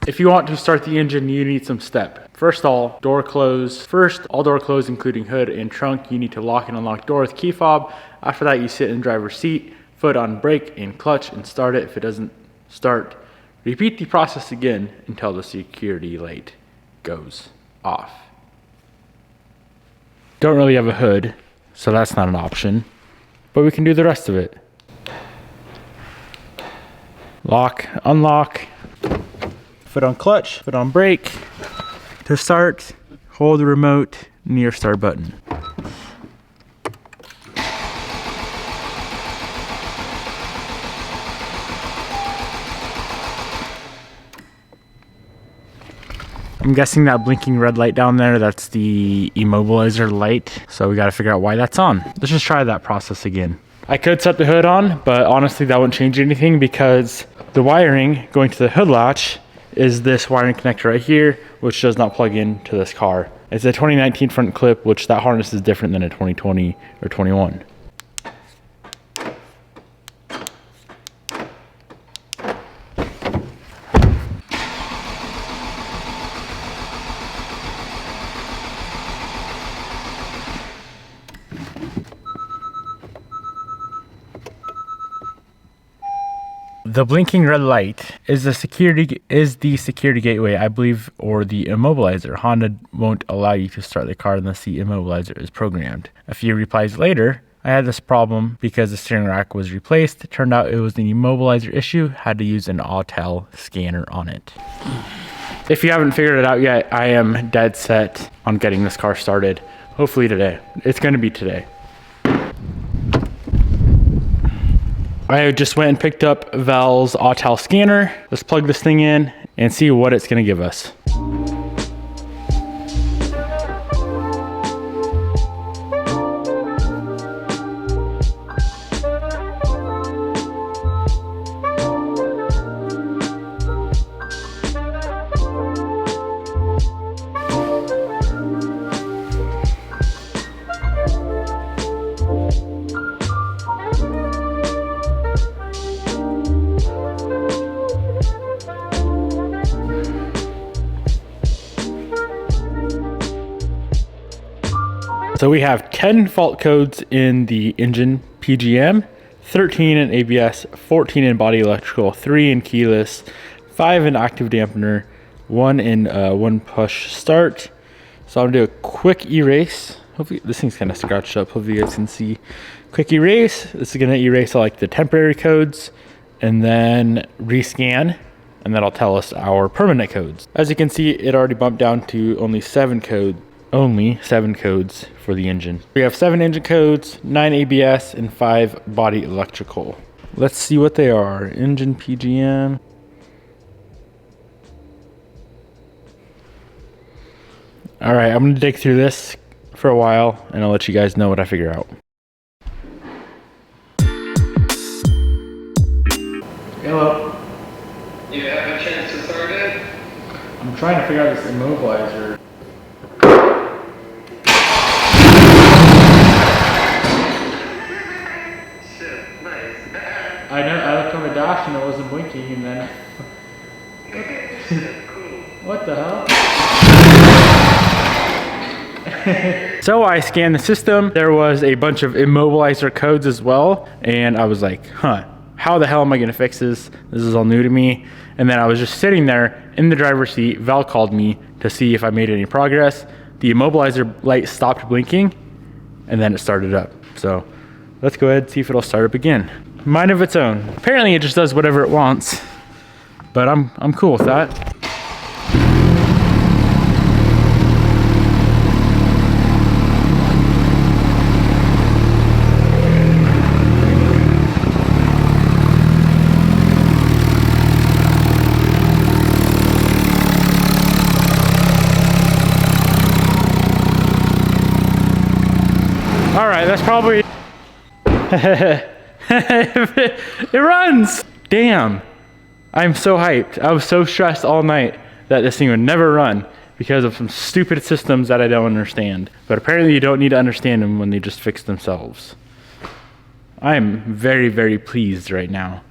If you want to start the engine, you need some steps. First, all door close, including hood and trunk, you need to lock and unlock door with key fob. After that, you sit in the driver's seat, foot on brake and clutch, and start it. If it doesn't start, repeat the process again until the security light goes off. Don't really have a hood, so that's not an option, but we can do the rest of it. Lock, unlock, foot on clutch, foot on brake. To start, hold the remote near start button. I'm guessing that blinking red light down there, that's the immobilizer light. So we gotta figure out why that's on. Let's just try that process again. I could set the hood on, but honestly that wouldn't change anything because the wiring going to the hood latch is this wiring connector right here, which does not plug into this car. It's a 2019 front clip, which that harness is different than a 2020 or 21. The blinking red light is the security gateway, I believe, or the immobilizer. Honda won't allow you to start the car unless the immobilizer is programmed. A few replies later, I had this problem because the steering rack was replaced. It turned out it was an immobilizer issue. Had to use an Autel scanner on it. If you haven't figured it out yet, I am dead set on getting this car started. Hopefully today. It's going to be today. I just went and picked up Val's Autel scanner. Let's plug this thing in and see what it's gonna give us. So we have 10 fault codes in the engine PGM, 13 in ABS, 14 in body electrical, 3 in keyless, 5 in active dampener, 1 in one push start. So I'm gonna do a quick erase. Hopefully this thing's kind of scratched up. Hopefully you guys can see. Quick erase. This is gonna erase all like the temporary codes and then rescan, and that'll tell us our permanent codes. As you can see, it already bumped down to only 7 codes for the engine. We have 7 engine codes, 9 ABS, and 5 body electrical. Let's see what they are. Engine PGM. All right, I'm gonna dig through this for a while and I'll let you guys know what I figure out. Hello. You have a chance to start it? I'm trying to figure out this immobilizer. I looked on the dash and it wasn't blinking, and then what the hell? So I scanned the system. There was a bunch of immobilizer codes as well, and I was like, how the hell am I gonna fix this? This is all new to me. And then I was just sitting there in the driver's seat. Val called me to see if I made any progress. The immobilizer light stopped blinking, and then it started up. So let's go ahead and see if it'll start up again. Mind of its own. Apparently it just does whatever it wants, but I'm cool with that. All right, that's probably it runs! Damn. I'm so hyped. I was so stressed all night that this thing would never run because of some stupid systems that I don't understand. But apparently you don't need to understand them when they just fix themselves. I am very, very pleased right now.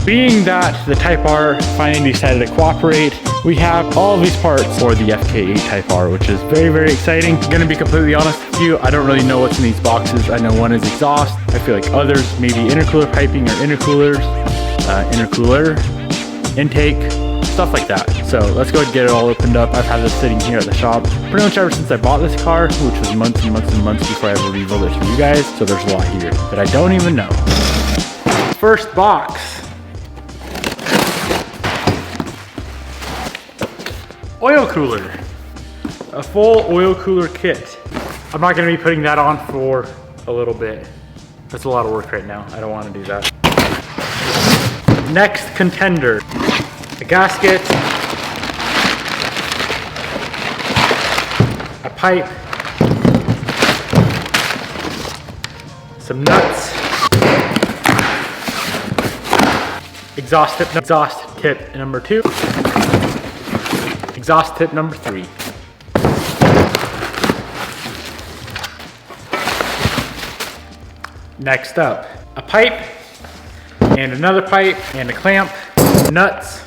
Being that the Type R finally decided to cooperate, we have all of these parts for the FK8 Type R, which is very, very exciting. I'm gonna be completely honest with you, I don't really know what's in these boxes. I know one is exhaust. I feel like others, maybe intercooler piping or intercoolers, intercooler, intake, stuff like that. So let's go ahead and get it all opened up. I've had this sitting here at the shop pretty much ever since I bought this car, which was months and months and months before I ever revealed it to you guys. So there's a lot here that I don't even know. First box. Oil cooler. A full oil cooler kit. I'm not gonna be putting that on for a little bit. That's a lot of work right now. I don't wanna do that. Next contender. A gasket. A pipe. Some nuts. Exhaust tip number 2. Exhaust tip number 3. Next up, a pipe, and another pipe, and a clamp, nuts.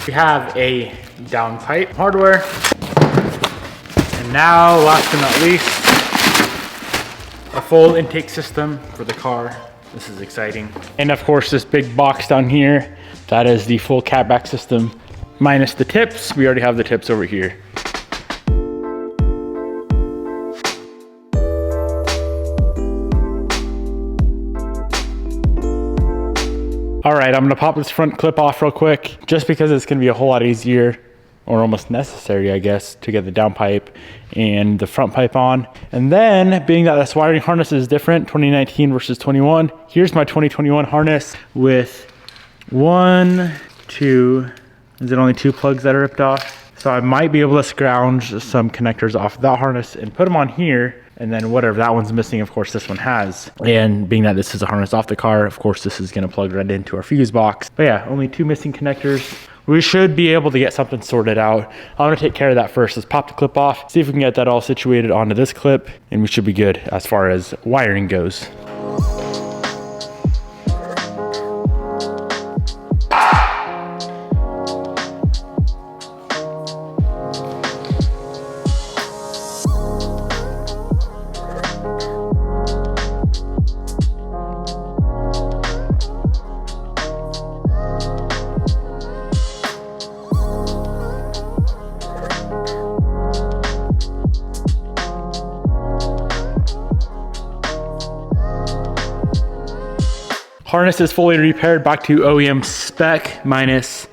We have a down pipe hardware. And now, last but not least, a full intake system for the car. This is exciting. And of course, this big box down here, that is the full catback system, minus the tips. We already have the tips over here. All right, I'm gonna pop this front clip off real quick, just because it's gonna be a whole lot easier, or almost necessary, I guess, to get the down pipe and the front pipe on. And then, being that this wiring harness is different, 2019 versus 21, here's my 2021 harness with 1, 2, is it only 2 plugs that are ripped off? So I might be able to scrounge some connectors off that harness and put them on here, and then whatever that one's missing, of course, this one has. And being that this is a harness off the car, of course, this is gonna plug right into our fuse box. But yeah, only 2 missing connectors. We should be able to get something sorted out. I'm gonna take care of that first. Let's pop the clip off, see if we can get that all situated onto this clip, and we should be good as far as wiring goes. Harness is fully repaired back to OEM spec, minus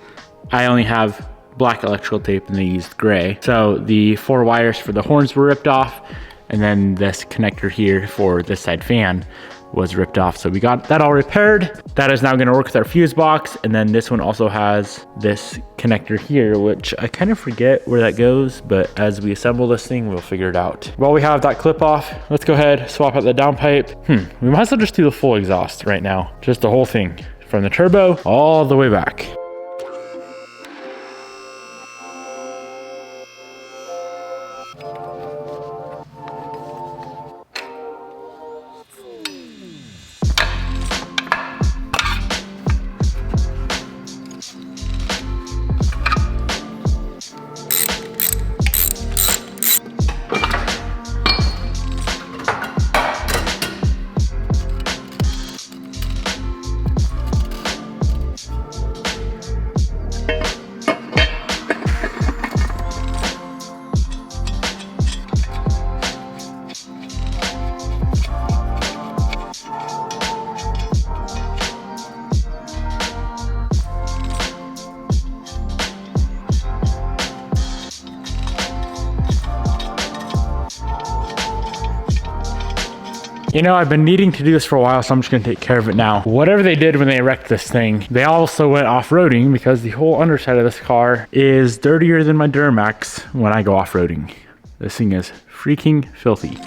I only have black electrical tape and they used gray. So the 4 wires for the horns were ripped off, and then this connector here for this side fan was ripped off. So we got that all repaired. That is now gonna work with our fuse box. And then this one also has this connector here, which I kind of forget where that goes, but as we assemble this thing, we'll figure it out. While we have that clip off, let's go ahead, swap out the downpipe. We might as well just do the full exhaust right now. Just the whole thing, from the turbo all the way back. You know, I've been needing to do this for a while, so I'm just gonna take care of it now. Whatever they did when they wrecked this thing, they also went off-roading, because the whole underside of this car is dirtier than my Duramax when I go off-roading. This thing is freaking filthy.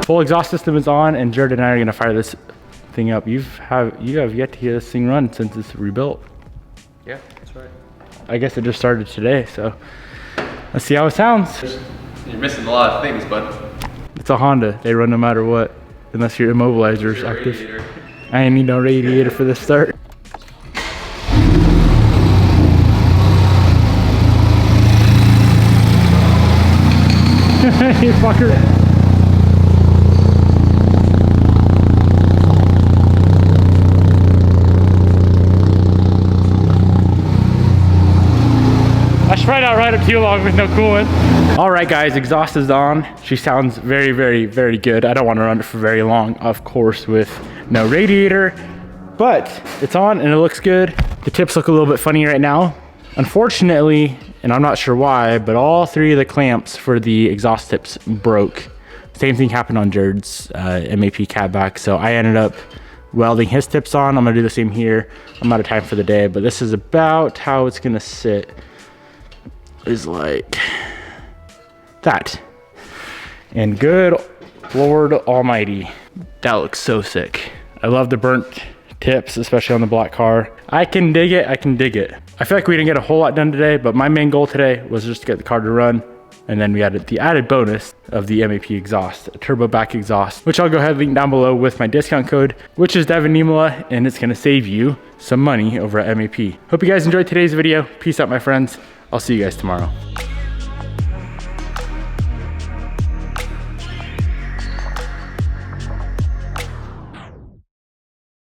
Full exhaust system is on, and Jared and I are gonna fire this thing up. You have yet to hear this thing run since it's rebuilt. Yeah, that's right. I guess it just started today, so let's see how it sounds. You're missing a lot of things, bud. It's a Honda. They run no matter what, unless your immobilizer is active. Radiator. I ain't need no radiator for this start. You fucker. I spread out right up too long with no coolant. All right, guys, exhaust is on. She sounds very, very, very good. I don't want to run it for very long, of course, with no radiator, but it's on and it looks good. The tips look a little bit funny right now. Unfortunately, and I'm not sure why, but all three of the clamps for the exhaust tips broke. Same thing happened on Jared's MAP catback, so I ended up welding his tips on. I'm gonna do the same here. I'm out of time for the day, but this is about how it's gonna sit. Is like that. And good Lord Almighty, that looks so sick. I love the burnt tips, especially on the black car. I can dig it, I can dig it. I feel like we didn't get a whole lot done today, but my main goal today was just to get the car to run. And then we added the added bonus of the MAP exhaust, a turbo back exhaust, which I'll go ahead and link down below with my discount code, which is Devin Niemela, and it's gonna save you some money over at MAP. Hope you guys enjoyed today's video. Peace out, my friends. I'll see you guys tomorrow.